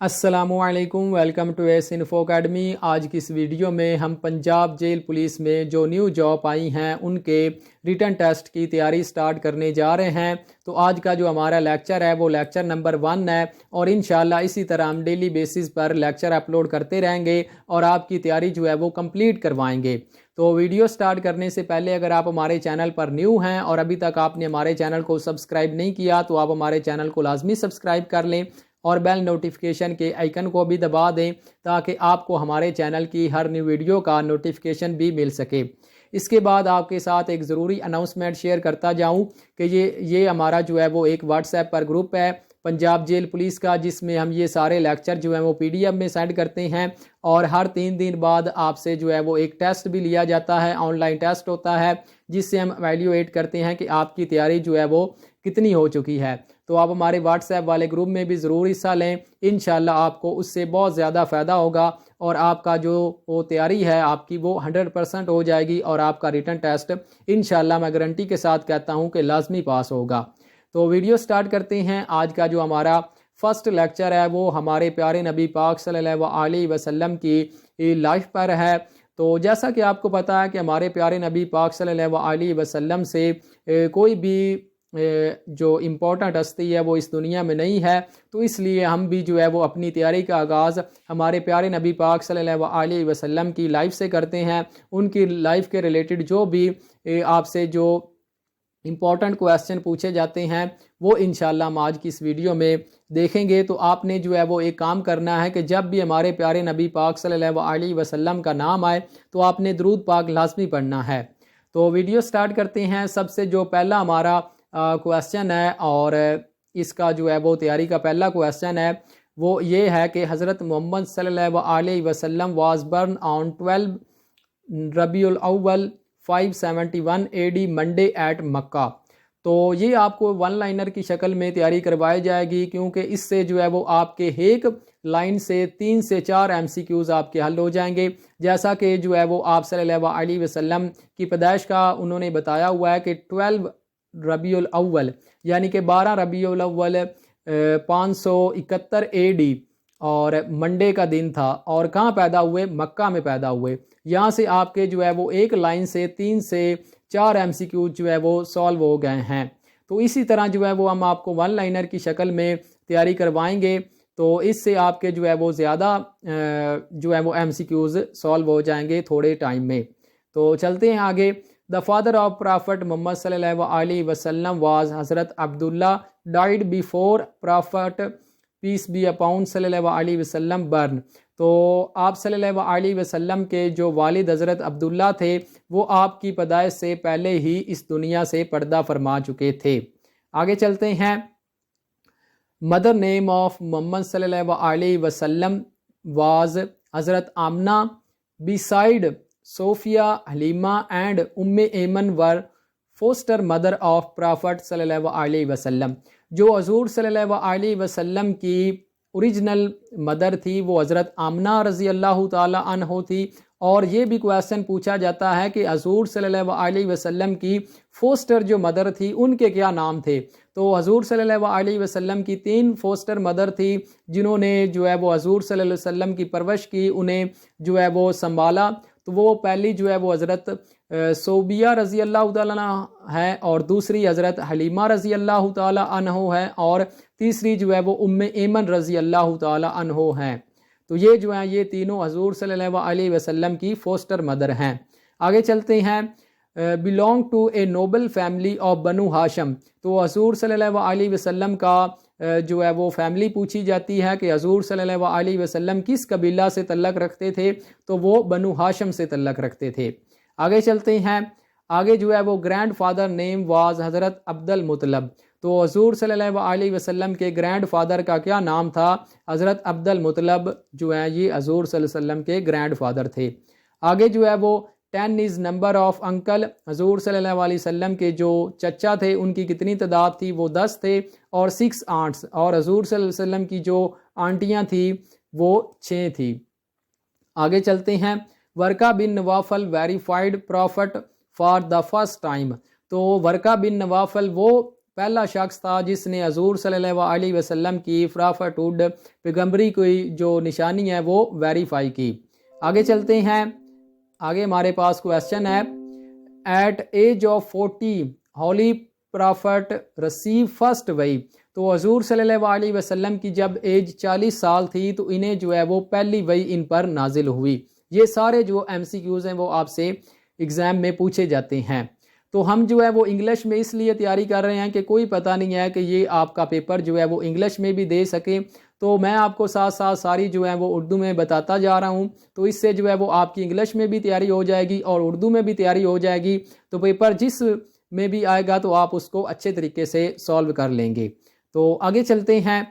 السلام علیکم، welcome to S Info Academy. آج کی اس ویڈیو میں ہم پنجاب جیل پولیس میں جو نیو جاب آئی ہیں ان کے ریٹن ٹیسٹ کی تیاری سٹارٹ کرنے جا رہے ہیں۔ تو آج کا جو ہمارا لیکچر ہے وہ لیکچر نمبر 1 ہے، اور انشاءاللہ اسی طرح ہم ڈیلی بیسز پر لیکچر اپلوڈ کرتے رہیں گے اور آپ کی تیاری جو ہے وہ کمپلیٹ کروائیں گے۔ تو ویڈیو سٹارٹ کرنے سے پہلے اگر آپ ہمارے چینل پر نیو ہیں اور ابھی تک آپ نے ہمارے چینل کو سبسکرائب نہیں کیا تو آپ ہمارے چینل کو لازمی سبسکرائب کر لیں اور بیل نوٹیفیکیشن کے آئیکن کو بھی دبا دیں تاکہ آپ کو ہمارے چینل کی ہر نیو ویڈیو کا نوٹیفیکیشن بھی مل سکے۔ اس کے بعد آپ کے ساتھ ایک ضروری اناؤنسمنٹ شیئر کرتا جاؤں کہ یہ ہمارا جو ہے وہ ایک واٹس ایپ پر گروپ ہے پنجاب جیل پولیس کا، جس میں ہم یہ سارے لیکچر جو ہیں وہ PDF میں سینڈ کرتے ہیں، اور ہر 3 دن بعد آپ سے جو ہے وہ ایک ٹیسٹ بھی لیا جاتا ہے، آن لائن ٹیسٹ ہوتا ہے جس سے ہم ایویلیویٹ کرتے ہیں کہ آپ کی تیاری جو ہے وہ کتنی ہو چکی ہے۔ تو آپ ہمارے واٹس ایپ والے گروپ میں بھی ضرور حصہ لیں، انشاءاللہ آپ کو اس سے بہت زیادہ فائدہ ہوگا اور آپ کا جو وہ تیاری ہے آپ کی وہ 100% ہو جائے گی، اور آپ کا ریٹن ٹیسٹ انشاءاللہ میں گارنٹی کے ساتھ کہتا ہوں کہ لازمی پاس ہوگا۔ تو ویڈیو سٹارٹ کرتے ہیں۔ آج کا جو ہمارا فرسٹ لیکچر ہے وہ ہمارے پیارے نبی پاک صلی اللہ علیہ وسلم کی لائف پر ہے۔ تو جیسا کہ آپ کو پتہ ہے کہ ہمارے پیارے نبی پاک صلی اللہ علیہ وسلم سے کوئی بھی جو امپورٹنٹ ہستی ہے وہ اس دنیا میں نہیں ہے، تو اس لیے ہم بھی جو ہے وہ اپنی تیاری کا آغاز ہمارے پیارے نبی پاک صلی اللہ علیہ وسلم کی لائف سے کرتے ہیں۔ ان کی لائف کے ریلیٹڈ جو بھی آپ سے جو امپورٹنٹ کویسچن پوچھے جاتے ہیں وہ انشاءاللہ ہم آج کی اس ویڈیو میں دیکھیں گے۔ تو آپ نے جو ہے وہ ایک کام کرنا ہے کہ جب بھی ہمارے پیارے نبی پاک صلی اللہ علیہ وسلم کا نام آئے تو آپ نے درود پاک لازمی پڑھنا ہے۔ تو ویڈیو سٹارٹ کرتے ہیں۔ سب سے جو پہلا ہمارا کویسچن ہے، اور اس کا جو ہے وہ تیاری کا پہلا کویسچن ہے، وہ یہ ہے کہ حضرت محمد صلی اللہ علیہ وسلم واز برن آن 12 ربیع الاول 571 AD منڈے ایٹ مکہ۔ تو یہ آپ کو 1 لائنر کی شکل میں تیاری کروائی جائے گی، کیونکہ اس سے جو ہے وہ آپ کے ایک لائن سے 3 سے 4 MCQs آپ کے حل ہو جائیں گے۔ جیسا کہ جو ہے وہ آپ صلی اللہ علیہ وسلم کی پیدائش کا انہوں نے بتایا ہوا ہے کہ 12 ربیع الاول یعنی کہ 12 ربیع الاول 571 AD اور منڈے کا دن تھا، اور کہاں پیدا ہوئے؟ مکہ میں پیدا ہوئے۔ یہاں سے آپ کے جو ہے وہ ایک لائن سے 3 سے 4 MCQ جو ہے وہ سالو ہو گئے ہیں۔ تو اسی طرح جو ہے وہ ہم آپ کو 1 لائنر کی شکل میں تیاری کروائیں گے، تو اس سے آپ کے جو ہے وہ زیادہ جو ہے وہ MCQs سالو ہو جائیں گے تھوڑے ٹائم میں۔ تو چلتے ہیں آگے۔ The father of Prophet Muhammad صلی اللہ علیہ وسلم was حضرت عبداللہ died before Prophet peace be upon صلی اللہ علیہ وسلم burn۔ تو آپ صلی اللہ علیہ وسلم کے جو والد حضرت عبداللہ تھے وہ آپ کی پیدائش سے پہلے ہی اس دنیا سے پردہ فرما چکے تھے۔ آگے چلتے ہیں۔ مدر نیم آف محمد صلی اللہ علیہ وسلم واز حضرت آمنہ beside صوفیہ، Halima and Ayman were foster mother of prophet صلی اللہ علیہ وسلم۔ جو حضور صلی اللہ علیہ وسلم کی اوریجنل مدر تھی وہ حضرت آمنہ رضی اللہ تعالی عنہ تھی، اور یہ بھی کویسچن پوچھا جاتا ہے کہ حضور صلی اللہ علیہ وسلم کی فوسٹر جو مدر تھی ان کے کیا نام تھے؟ تو حضور صلی اللہ علیہ وسلم کی 3 فوسٹر مدر تھی جنہوں نے جو ہے وہ حضور صلی اللہ علیہ وسلم کی پرورش کی، انہیں جو ہے وہ سنبھالا۔ تو وہ پہلی جو ہے وہ حضرت صوبیہ رضی اللہ تعالیٰ عنہ ہے، اور دوسری حضرت حلیمہ رضی اللہ تعالیٰ عنہ ہے، اور تیسری جو ہے وہ ایمن رضی اللہ تعالیٰ عنہ ہیں۔ تو یہ جو ہیں یہ تینوں حضور صلی اللہ علیہ وسلم کی فوسٹر مدر ہیں۔ آگے چلتے ہیں۔ belong to a noble family of بنو ہاشم۔ تو حضور صلی اللہ علیہ وسلم کا جو ہے وہ فیملی پوچھی جاتی ہے کہ حضور صلی اللہ علیہ وسلم کس قبیلہ سے تعلق رکھتے تھے؟ تو وہ بنو ہاشم سے تعلق رکھتے تھے۔ آگے چلتے ہیں۔ آگے جو ہے وہ گرینڈ فادر نیم واز حضرت عبد المطلب۔ تو حضور صلی اللہ علیہ وسلم کے گرینڈ فادر کا کیا نام تھا؟ حضرت عبد المطلب جو ہے یہ حضور صلی اللہ علیہ وسلم کے گرینڈ فادر تھے۔ آگے جو ہے وہ 10 is number of uncle۔ حضور صلی اللہ علیہ وسلم کے جو چچا تھے ان کی کتنی تعداد تھی؟ وہ 10 تھے، اور 6 aunts، اور حضور صلی اللہ علیہ وسلم کی جو آنٹیاں تھیں وہ 6 تھی۔ آگے چلتے ہیں۔ Waraqa bin Nawfal verified prophet for the first time. تو ورقہ بن نوافل وہ پہلا شخص تھا جس نے حضور صلی اللہ علیہ وسلم کی پرافٹہوڈ پیغمبری کی جو نشانی ہے وہ ویریفائی کی۔ آگے چلتے ہیں، آگے ہمارے پاس کویسچن ہے، at age of 40 holy prophet receive first وحی، تو حضور صلی اللہ علیہ وسلم کی جب ایج 40 سال تھی تو انہیں جو ہے وہ پہلی وحی ان پر نازل ہوئی۔ یہ سارے جو MCQs ہیں وہ آپ سے ایگزام میں پوچھے جاتے ہیں۔ تو ہم جو ہے وہ انگلش میں اس لیے تیاری کر رہے ہیں کہ کوئی پتہ نہیں ہے کہ یہ آپ کا پیپر جو ہے وہ انگلش میں بھی دے سکے، تو میں آپ کو ساتھ ساتھ ساری جو ہے وہ اردو میں بتاتا جا رہا ہوں، تو اس سے جو ہے وہ آپ کی انگلش میں بھی تیاری ہو جائے گی اور اردو میں بھی تیاری ہو جائے گی، تو پیپر جس میں بھی آئے گا تو آپ اس کو اچھے طریقے سے سالو کر لیں گے۔ تو آگے چلتے ہیں،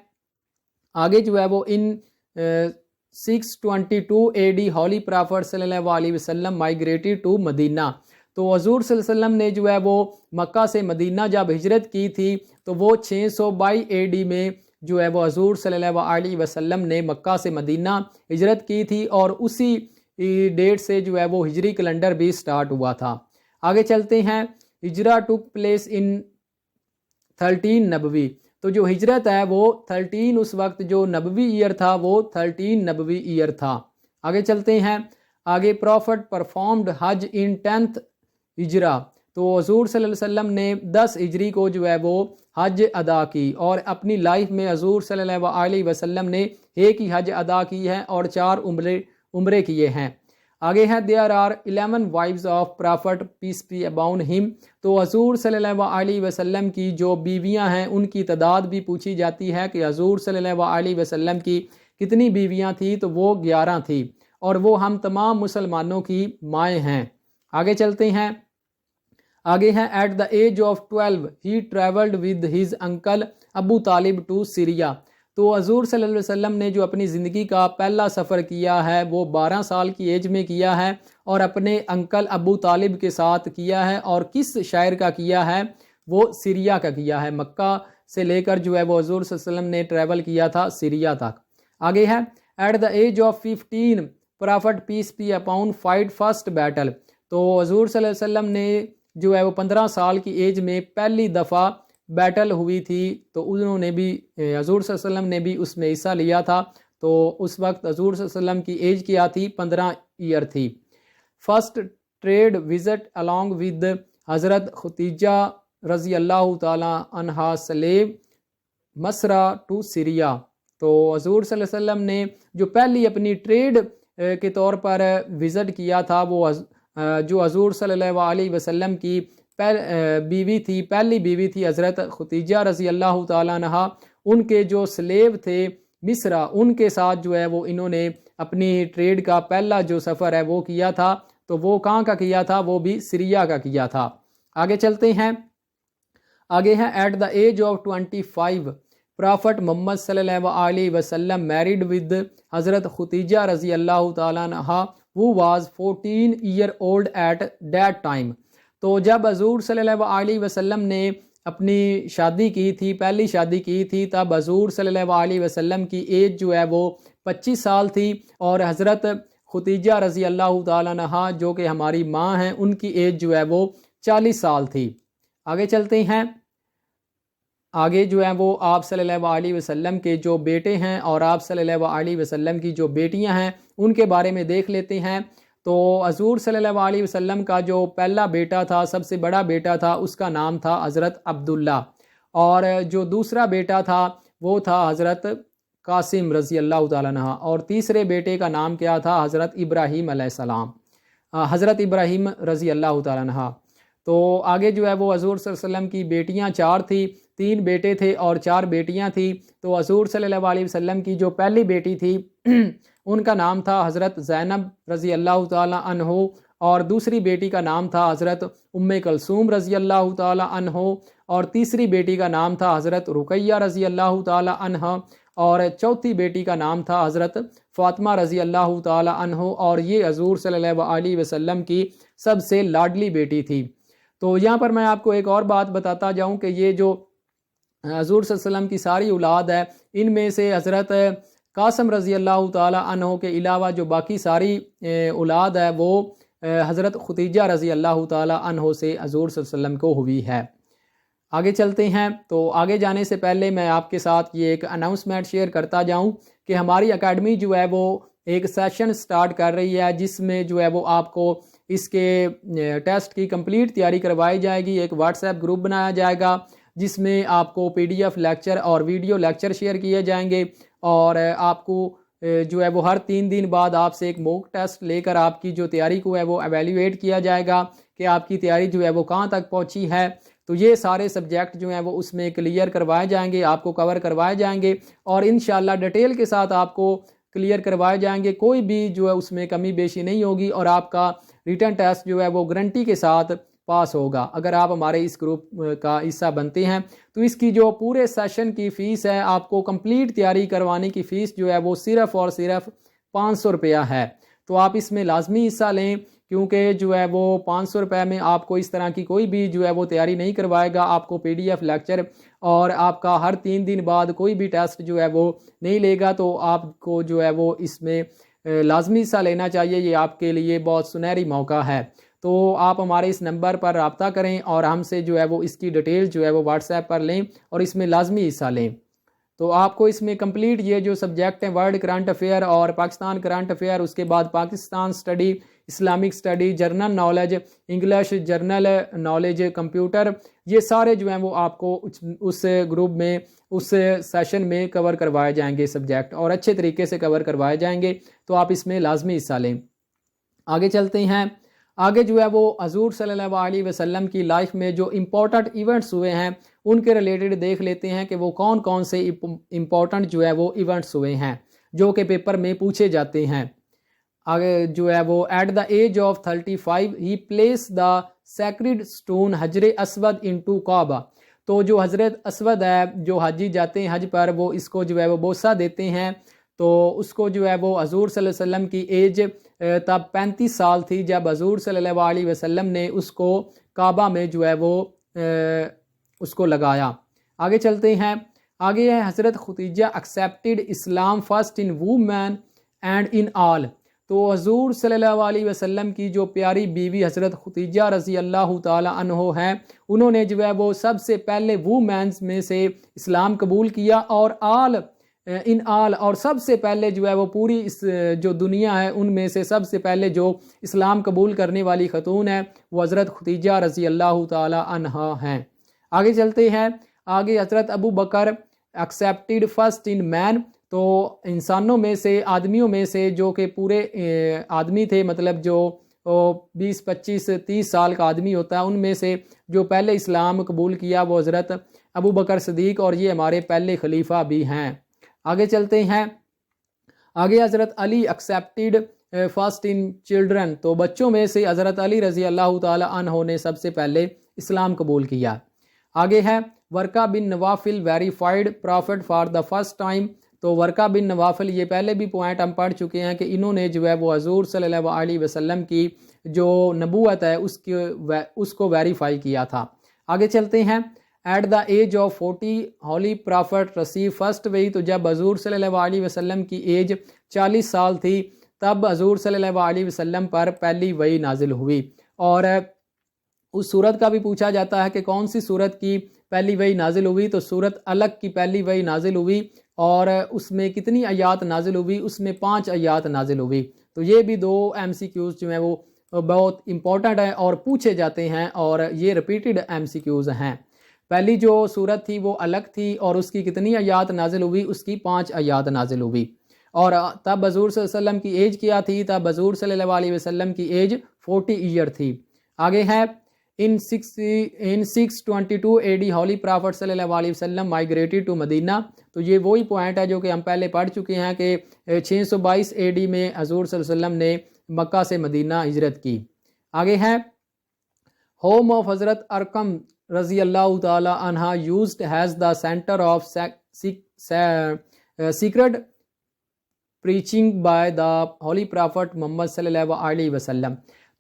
آگے جو ہے وہ ان 622 AD ہولی پرافٹ صلی اللہ علیہ وسلم مائیگریٹڈ ٹو مدینہ، تو حضور صلی اللہ علیہ وسلم نے جو ہے وہ مکہ سے مدینہ جب ہجرت کی تھی تو وہ 622 AD میں جو ہے وہ حضور صلی اللہ علیہ وسلم نے مکہ سے مدینہ ہجرت کی تھی، اور اسی ڈیٹ سے جو ہے وہ ہجری کیلنڈر بھی سٹارٹ ہوا تھا۔ آگے چلتے ہیں، ہجرہ ٹک پلیس ان 13 نبوی، تو جو ہجرت ہے وہ 13 اس وقت جو نبوی ایئر تھا وہ 13 نبوی ایئر تھا۔ آگے چلتے ہیں، آگے پروفٹ پرفارمڈ حج ان 10th ہجرہ، تو حضور صلی اللہ علیہ وسلم نے 10 ہجری کو جو ہے وہ حج ادا کی، اور اپنی لائف میں حضور صلی اللہ علیہ وسلم نے ایک ہی حج ادا کی ہے اور 4 عمرے کیے ہیں۔ آگے ہے there are 11 wives of prophet peace be upon him، تو حضور صلی اللہ علیہ وسلم کی جو بیویاں ہیں ان کی تعداد بھی پوچھی جاتی ہے کہ حضور صلی اللہ علیہ وسلم کی کتنی بیویاں تھیں، تو وہ 11 تھی، اور وہ ہم تمام مسلمانوں کی مائیں ہیں۔ آگے چلتے ہیں، آگے ہے ایٹ دا ایج آف 12 ہی travelled with his uncle Abu Talib to Syria, تو حضور صلی اللہ علیہ وسلم نے جو اپنی زندگی کا پہلا سفر کیا ہے وہ 12 سال کی ایج میں کیا ہے، اور اپنے انکل ابو طالب کے ساتھ کیا ہے، اور کس شہر کا کیا ہے، وہ سیریا کا کیا ہے۔ مکہ سے لے کر جو ہے وہ حضور صلی اللہ علیہ وسلم نے ٹریول کیا تھا سیریا تک۔ آگے ہے at the age of 15 prophet peace be upon fight first battle, تو حضور صلی اللہ علیہ وسلم نے جو ہے وہ 15 سال کی ایج میں پہلی دفعہ بیٹل ہوئی تھی، تو انہوں نے بھی حضور صلی اللہ علیہ وسلم نے بھی اس میں حصہ لیا تھا، تو اس وقت حضور صلی اللہ علیہ وسلم کی ایج کیا تھی، 15 ایئر تھی۔ First trade visit along with حضرت ختیجہ رضی اللہ تعالی عنہا سلیب مسرا ٹو سیریا، تو حضور صلی اللہ علیہ وسلم نے جو پہلی اپنی ٹریڈ کے طور پر وزٹ کیا تھا وہ جو حضور صلی اللہ علیہ وسلم کی بیوی تھی، پہلی بیوی تھی حضرت ختیجہ رضی اللہ تعالیٰ عنہا، ان کے جو سلیب تھے مصرا، ان کے ساتھ جو ہے وہ انہوں نے اپنی ٹریڈ کا پہلا جو سفر ہے وہ کیا تھا، تو وہ کہاں کا کیا تھا، وہ بھی سیریا کا کیا تھا۔ آگے چلتے ہیں، آگے ہے at the age of 25 prophet Muhammad صلی اللہ علیہ وسلم میریڈ ود حضرت ختیجہ رضی اللہ تعالیٰ عنہا who was 14 year old at that time، تو جب حضور صلی اللہ علیہ وسلم نے اپنی شادی کی تھی، پہلی شادی کی تھی، تب حضور صلی اللہ علیہ وسلم کی ایج جو ہے وہ 25 سال تھی، اور حضرت ختیجہ رضی اللہ تعالیٰ عنہا جو کہ ہماری ماں ہیں ان کی ایج جو ہے وہ 40 سال تھی۔ آگے چلتے ہیں، آگے جو ہے وہ آپ صلی اللہ علیہ وسلم کے جو بیٹے ہیں اور آپ صلی اللہ علیہ وسلم کی جو بیٹیاں ہیں ان کے بارے میں دیکھ لیتے ہیں۔ تو حضور صلی اللہ علیہ وسلم کا جو پہلا بیٹا تھا، سب سے بڑا بیٹا تھا، اس کا نام تھا حضرت عبداللہ، اور جو دوسرا بیٹا تھا وہ تھا حضرت قاسم رضی اللہ تعالیٰ عنہ، اور تیسرے بیٹے کا نام کیا تھا، حضرت ابراہیم علیہ السلام، حضرت ابراہیم رضی اللہ تعالیٰ عنہ۔ تو آگے جو ہے وہ حضور صلی اللہ علیہ وسلم کی بیٹیاں 4 تھی، 3 بیٹے تھے اور 4 بیٹیاں تھیں۔ تو حضور صلی اللہ علیہ وسلم کی جو پہلی بیٹی تھی ان کا نام تھا حضرت زینب رضی اللہ تعالیٰ عنہ، اور دوسری بیٹی کا نام تھا حضرت ام کلثوم رضی اللہ تعالیٰ عنہ، اور تیسری بیٹی کا نام تھا حضرت رقیہ رضی اللہ تعالیٰ عنہ، اور چوتھی بیٹی کا نام تھا حضرت فاطمہ رضی اللہ تعالیٰ عنہ، اور یہ حضور صلی اللہ علیہ وسلم کی سب سے لاڈلی بیٹی تھی۔ تو یہاں پر میں آپ کو ایک اور بات بتاتا جاؤں کہ یہ جو حضور صلی اللہ علیہ وسلم کی ساری اولاد ہے، ان میں سے حضرت قاسم رضی اللہ تعالیٰ عنہ کے علاوہ جو باقی ساری اولاد ہے وہ حضرت ختیجہ رضی اللہ تعالیٰ عنہ سے حضور صلی اللہ علیہ وسلم کو ہوئی ہے۔ آگے چلتے ہیں، تو آگے جانے سے پہلے میں آپ کے ساتھ یہ ایک اناؤنسمنٹ شیئر کرتا جاؤں کہ ہماری اکیڈمی جو ہے وہ ایک سیشن سٹارٹ کر رہی ہے، جس میں جو ہے وہ آپ کو اس کے ٹیسٹ کی کمپلیٹ تیاری کروائی جائے گی۔ ایک واٹس ایپ گروپ بنایا جائے گا جس میں آپ کو PDF لیکچر اور ویڈیو لیکچر شیئر کیے جائیں گے، اور آپ کو جو ہے وہ ہر 3 دن بعد آپ سے ایک موک ٹیسٹ لے کر آپ کی جو تیاری کو ہے وہ ایویلیویٹ کیا جائے گا کہ آپ کی تیاری جو ہے وہ کہاں تک پہنچی ہے۔ تو یہ سارے سبجیکٹ جو ہیں وہ اس میں کلیئر کروائے جائیں گے، آپ کو کور کروائے جائیں گے، اور انشاءاللہ ڈیٹیل کے ساتھ آپ کو کلیئر کروائے جائیں گے۔ کوئی بھی جو ہے اس میں کمی بیشی نہیں ہوگی، اور آپ کا ریٹن ٹیسٹ جو ہے وہ گارنٹی کے ساتھ پاس ہوگا اگر آپ ہمارے اس گروپ کا حصہ بنتے ہیں۔ تو اس کی جو پورے سیشن کی فیس ہے، آپ کو کمپلیٹ تیاری کروانے کی فیس جو ہے وہ صرف اور صرف 500 روپیہ ہے۔ تو آپ اس میں لازمی حصہ لیں، کیونکہ جو ہے وہ 500 روپے میں آپ کو اس طرح کی کوئی بھی جو ہے وہ تیاری نہیں کروائے گا۔ آپ کو PDF لیکچر اور آپ کا ہر 3 دن بعد کوئی بھی ٹیسٹ جو ہے وہ نہیں لے گا، تو آپ کو جو ہے وہ اس میں لازمی حصہ لینا چاہیے۔ یہ آپ کے لیے بہت سنہری موقع ہے۔ تو آپ ہمارے اس نمبر پر رابطہ کریں اور ہم سے جو ہے وہ اس کی ڈیٹیل جو ہے وہ واٹس ایپ پر لیں اور اس میں لازمی حصہ لیں۔ تو آپ کو اس میں کمپلیٹ یہ جو سبجیکٹ ہیں، ورلڈ کرنٹ افیئر اور پاکستان کرنٹ افیئر، اس کے بعد Pakistan study, Islamic study, general knowledge, English general knowledge, computer, یہ سارے جو ہیں وہ آپ کو اس گروپ میں اس سیشن میں کور کروائے جائیں گے سبجیکٹ، اور اچھے طریقے سے کور کروائے جائیں گے۔ تو آپ اس میں لازمی حصہ لیں۔ آگے چلتے ہیں۔ آگے جو ہے وہ حضور صلی اللہ علیہ وسلم کی لائف میں جو امپورٹنٹ ایونٹس ہوئے ہیں ان کے ریلیٹڈ دیکھ لیتے ہیں کہ وہ کون کون سے امپورٹنٹ جو ہے وہ ایونٹس ہوئے ہیں جو کہ پیپر میں پوچھے جاتے ہیں۔ آگے جو ہے وہ at the age of 35 he place the sacred stone حجر اسود انٹو کعبہ۔ تو جو حضرت اسود ہے، جو حاجی جاتے ہیں حج پر، وہ اس کو جو ہے وہ بوسہ دیتے ہیں، تو اس کو جو ہے وہ حضور صلی اللہ علیہ وسلم کی ایج تب 35 سال تھی جب حضور صلی اللہ علیہ وسلم نے اس کو کعبہ میں جو ہے وہ اس کو لگایا۔ آگے چلتے ہیں۔ آگے ہے حضرت Khadija accepted Islam first in women and in all. تو حضور صلی اللہ علیہ وسلم کی جو پیاری بیوی حضرت ختیجہ رضی اللہ تعالی عنہ ہیں، انہوں نے جو ہے وہ سب سے پہلے وومینز میں سے اسلام قبول کیا، اور اور سب سے پہلے جو ہے وہ پوری اس جو دنیا ہے ان میں سے سب سے پہلے جو اسلام قبول کرنے والی خاتون ہے وہ حضرت ختیجہ رضی اللہ تعالی عنہا ہیں۔ آگے چلتے ہیں۔ آگے حضرت ابو بکر ایکسیپٹڈ فرسٹ ان مین۔ تو انسانوں میں سے، آدمیوں میں سے جو کہ پورے آدمی تھے، مطلب جو 20 25 30 سال کا آدمی ہوتا ہے، ان میں سے جو پہلے اسلام قبول کیا وہ حضرت ابو بکر صدیق، اور یہ ہمارے پہلے خلیفہ بھی ہیں۔ آگے چلتے ہیں۔ آگے حضرت علی ایکسیپٹڈ فرسٹ ان چلڈرن۔ تو بچوں میں سے حضرت علی رضی اللہ تعالی عنہ نے سب سے پہلے اسلام قبول کیا۔ آگے ہے Waraqa bin Nawfal verified prophet for the first time. تو ورقہ بن نوافل، یہ پہلے بھی پوائنٹ ہم پڑھ چکے ہیں کہ انہوں نے جو ہے وہ حضور صلی اللہ علیہ وسلم کی جو نبوت ہے اس کو ویریفائی کیا تھا۔ آگے چلتے ہیں۔ At the age of 40 holy prophet receive first وہی۔ تو جب حضور صلی اللہ علیہ وسلم کی ایج 40 سال تھی تب حضور صلی اللہ علیہ وسلم پر پہلی وحی نازل ہوئی، اور اس سورت کا بھی پوچھا جاتا ہے کہ کون سی سورت کی پہلی وحی نازل ہوئی۔ تو سورت الگ کی پہلی وحی نازل ہوئی، اور اس میں کتنی آیات نازل ہوئی؟ اس میں 5 آیات نازل ہوئی۔ تو یہ بھی 2 MCQs جو ہیں وہ بہت امپورٹنٹ ہیں اور پوچھے جاتے ہیں، اور یہ ریپیٹڈ MCQs ہیں۔ پہلی جو سورت تھی وہ الگ تھی، اور اس کی کتنی آیات نازل ہوئی؟ اس کی 5 آیات نازل ہوئی۔ اور تب حضور صلی اللہ علیہ وسلم کی ایج کیا تھی؟ تب حضور صلی اللہ علیہ وسلم کی ایج 40 ایئر تھی۔ آگے ہے in 622 AD ہولی پرافٹ صلی اللہ علیہ وسلم مائگریٹڈ ٹو مدینہ۔ تو یہ وہی پوائنٹ ہے جو کہ ہم پہلے پڑھ چکے ہیں کہ 622 AD میں حضور صلی اللہ علیہ وسلم نے مکہ سے مدینہ ہجرت کی۔ آگے ہے ہوم آف حضرت ارقم رضی اللہ تعالی عنہ used as the centre of secret preaching by the holy prophet Muhammad صلی اللہ علیہ وسلم۔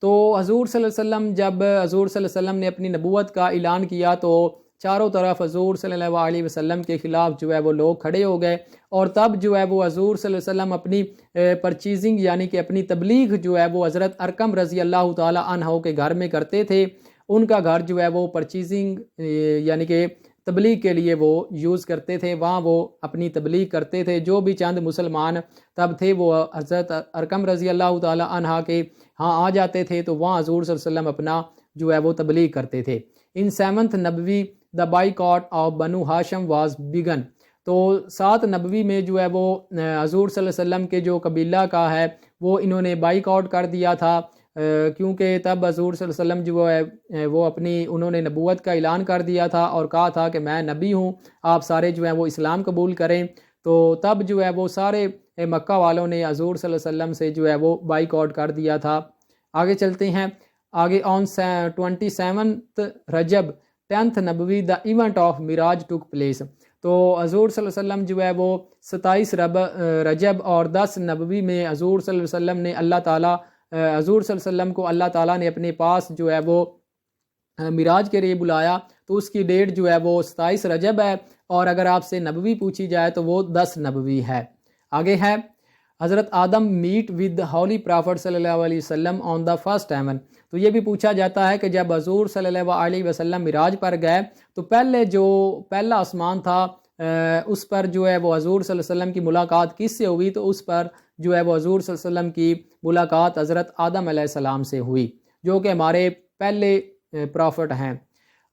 تو حضور صلی اللہ علیہ وسلم، جب حضور صلی اللہ علیہ وسلم نے اپنی نبوت کا اعلان کیا تو چاروں طرف حضور صلی اللہ علیہ وسلم کے خلاف جو ہے وہ لوگ کھڑے ہو گئے، اور تب جو ہے وہ حضور صلی اللہ علیہ وسلم اپنی پرچیزنگ یعنی کہ اپنی تبلیغ جو ہے وہ حضرت ارقم رضی اللہ تعالی عنہ کے گھر میں کرتے تھے، ان کا گھر جو ہے وہ پرچیزنگ یعنی کہ تبلیغ کے لیے وہ یوز کرتے تھے، وہاں وہ اپنی تبلیغ کرتے تھے۔ جو بھی چند مسلمان تب تھے وہ حضرت ارقم رضی اللہ تعالی عنہ کے ہاں آ جاتے تھے، تو وہاں حضور صلی اللہ علیہ وسلم اپنا جو ہے وہ تبلیغ کرتے تھے۔ ان 7th نبوی دا بائیکاٹ آف بنو ہاشم واز بگن، تو 7 نبوی میں جو ہے وہ حضور صلی اللہ علیہ وسلم کے جو قبیلہ کا ہے وہ انہوں نے بائیک آؤٹ کر دیا تھا، کیونکہ تب حضور صلی اللہ علیہ وسلم جو ہے وہ انہوں نے نبوت کا اعلان کر دیا تھا اور کہا تھا کہ میں نبی ہوں، آپ سارے جو ہیں وہ اسلام قبول کریں۔ تو تب جو ہے وہ سارے مکہ والوں نے حضور صلی اللہ علیہ وسلم سے جو ہے وہ بائیک آؤٹ کر دیا تھا۔ آگے چلتے ہیں، آگے آن 27 رجب 10th نبوی the event of Meraj took place, تو حضور صلی اللہ علیہ وسلم جو ہے وہ 27 رجب اور 10 نبوی میں حضور صلی اللہ علیہ وسلم نے حضور صلی اللہ علیہ وسلم کو اللہ تعالیٰ نے اپنے پاس جو ہے وہ معراج کے لیے بلایا، تو اس کی ڈیٹ جو ہے وہ 27 رجب ہے، اور اگر آپ سے نبوی پوچھی جائے تو وہ 10 نبوی ہے۔ آگے ہے حضرت آدم میٹ ود ہولی پرافٹ صلی اللہ علیہ وسلم آن دا فرسٹ ہیون، تو یہ بھی پوچھا جاتا ہے کہ جب حضور صلی اللہ علیہ وسلم معراج پر گئے تو پہلا آسمان تھا اس پر جو ہے وہ حضور صلی اللہ علیہ وسلم کی ملاقات کس سے ہوئی؟ تو اس پر جو ہے وہ حضور صلی اللہ علیہ وسلم کی ملاقات حضرت آدم علیہ السلام سے ہوئی، جو کہ ہمارے پہلے پرافٹ ہیں۔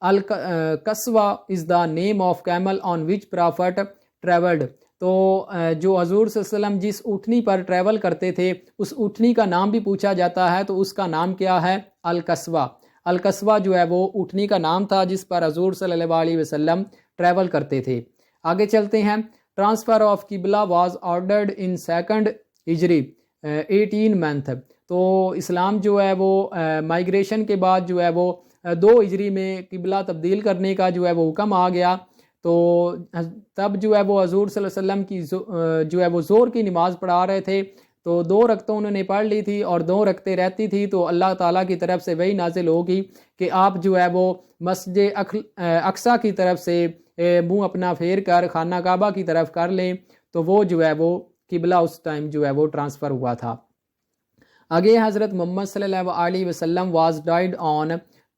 Al Qaswa is the name of camel on which prophet travelled, تو جو حضور صلی اللہ علیہ وسلم جس اونٹنی پر ٹریول کرتے تھے اس اونٹنی کا نام بھی پوچھا جاتا ہے، تو اس کا نام کیا ہے؟ القصوہ۔ القصوہ جو ہے وہ اونٹنی کا نام تھا جس پر حضور صلی اللہ علیہ وسلم ٹریول کرتے تھے۔ آگے چلتے ہیں، ٹرانسفر آف قبلہ واز آرڈرڈ ان 2nd ہجری 18 منتھ، تو اسلام جو ہے وہ مائیگریشن کے بعد جو ہے وہ 2 ہجری میں قبلہ تبدیل کرنے کا جو ہے وہ حکم آ گیا، تو تب جو ہے وہ حضور صلی اللہ علیہ وسلم کی جو ہے وہ ظہر کی نماز پڑھا رہے تھے، تو 2 رکعتیں انہوں نے پڑھ لی تھی اور 2 رکعتیں رہتی تھی، تو اللہ تعالیٰ کی طرف سے وہی نازل ہوگی کہ آپ جو ہے وہ مسجد اقصیٰ کی طرف سے منہ اپنا پھیر کر خانہ کعبہ کی طرف کر لیں، تو وہ جو ہے وہ قبلہ اس ٹائم جو ہے وہ ٹرانسفر ہوا تھا۔ آگے حضرت محمد صلی اللہ علیہ وسلم واز ڈائیڈ آن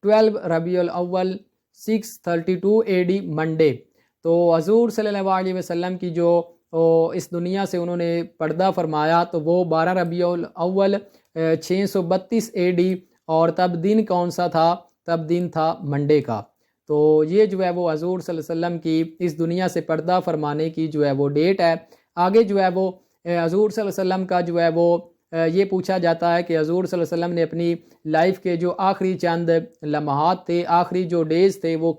12 ربیع الاول 632 AD منڈے، تو حضور صلی اللہ علیہ وسلم کی جو اس دنیا سے انہوں نے پردہ فرمایا تو وہ 12 ربیع الاول 632 AD، اور تب دن کون سا تھا؟ تب دن تھا منڈے کا۔ تو یہ جو ہے وہ حضور صلی اللہ علیہ وسلم کی اس دنیا سے پردہ فرمانے کی جو ہے وہ ڈیٹ ہے۔ آگے جو ہے وہ حضور صلی اللہ علیہ وسلم کا جو ہے وہ یہ پوچھا جاتا ہے کہ حضور صلی اللہ علیہ وسلم نے اپنی لائف کے جو آخری چند لمحات تھے، آخری جو ڈیز تھے، وہ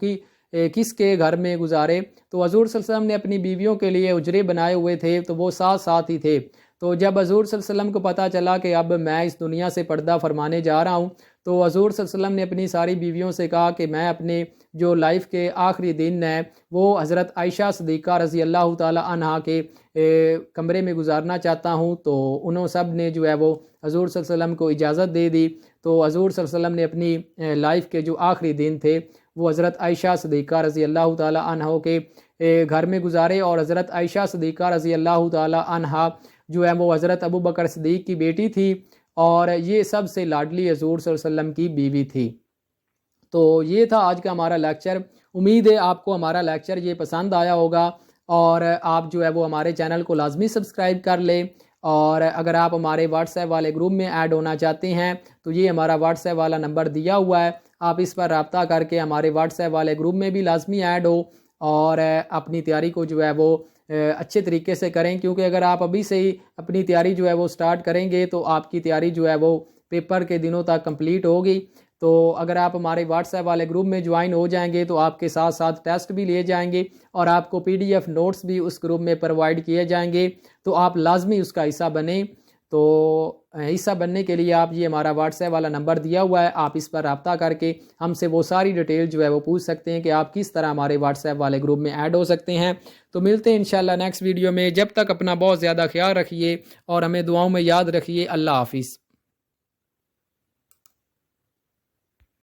کس کے گھر میں گزارے؟ تو حضور صلی اللہ علیہ وسلم نے اپنی بیویوں کے لیے حجرے بنائے ہوئے تھے، تو وہ ساتھ ہی تھے۔ تو جب حضور صلی اللہ علیہ وسلم کو پتہ چلا کہ اب میں اس دنیا سے پردہ فرمانے جا رہا ہوں، تو حضور صلی اللہ علیہ وسلم نے اپنی ساری بیویوں سے کہا کہ میں اپنے جو لائف کے آخری دن ہے وہ حضرت عائشہ صدیقہ رضی اللہ تعالی عنہا کے کمرے میں گزارنا چاہتا ہوں، تو انہوں سب نے جو ہے وہ حضور صلی اللہ علیہ وسلم کو اجازت دے دی، تو حضور صلی اللہ علیہ وسلم نے اپنی لائف کے جو آخری دن تھے وہ حضرت عائشہ صدیقہ رضی اللہ تعالی عنہ کے گھر میں گزارے، اور حضرت عائشہ صدیقہ رضی اللہ تعالی عنہا جو ہے وہ حضرت ابو بکر صدیق کی بیٹی تھی، اور یہ سب سے لاڈلی حضور صلی اللہ علیہ وسلم کی بیوی تھی۔ تو یہ تھا آج کا ہمارا لیکچر، امید ہے آپ کو ہمارا لیکچر یہ پسند آیا ہوگا، اور آپ جو ہے وہ ہمارے چینل کو لازمی سبسکرائب کر لیں، اور اگر آپ ہمارے واٹس ایپ والے گروپ میں ایڈ ہونا چاہتے ہیں تو یہ ہمارا واٹس ایپ والا نمبر دیا ہوا ہے، آپ اس پر رابطہ کر کے ہمارے واٹس ایپ والے گروپ میں بھی لازمی ایڈ ہو، اور اپنی تیاری کو جو ہے وہ اچھے طریقے سے کریں، کیونکہ اگر آپ ابھی سے ہی اپنی تیاری جو ہے وہ سٹارٹ کریں گے تو آپ کی تیاری جو ہے وہ پیپر کے دنوں تک کمپلیٹ ہوگی۔ تو اگر آپ ہمارے واٹس ایپ والے گروپ میں جوائن ہو جائیں گے تو آپ کے ساتھ ساتھ ٹیسٹ بھی لیے جائیں گے، اور آپ کو PDF نوٹس بھی اس گروپ میں پرووائڈ کیے جائیں گے، تو آپ لازمی اس کا حصہ بنیں۔ تو حصہ بننے کے لیے آپ یہ ہمارا واٹس ایپ والا نمبر دیا ہوا ہے، آپ اس پر رابطہ کر کے ہم سے وہ ساری ڈیٹیل جو ہے وہ پوچھ سکتے ہیں کہ آپ کس طرح ہمارے واٹس ایپ والے گروپ میں ایڈ ہو سکتے ہیں۔ تو ملتے ہیں انشاءاللہ نیکسٹ ویڈیو میں، جب تک اپنا بہت زیادہ خیال رکھیے اور ہمیں دعاؤں میں یاد رکھیے۔ اللہ حافظ۔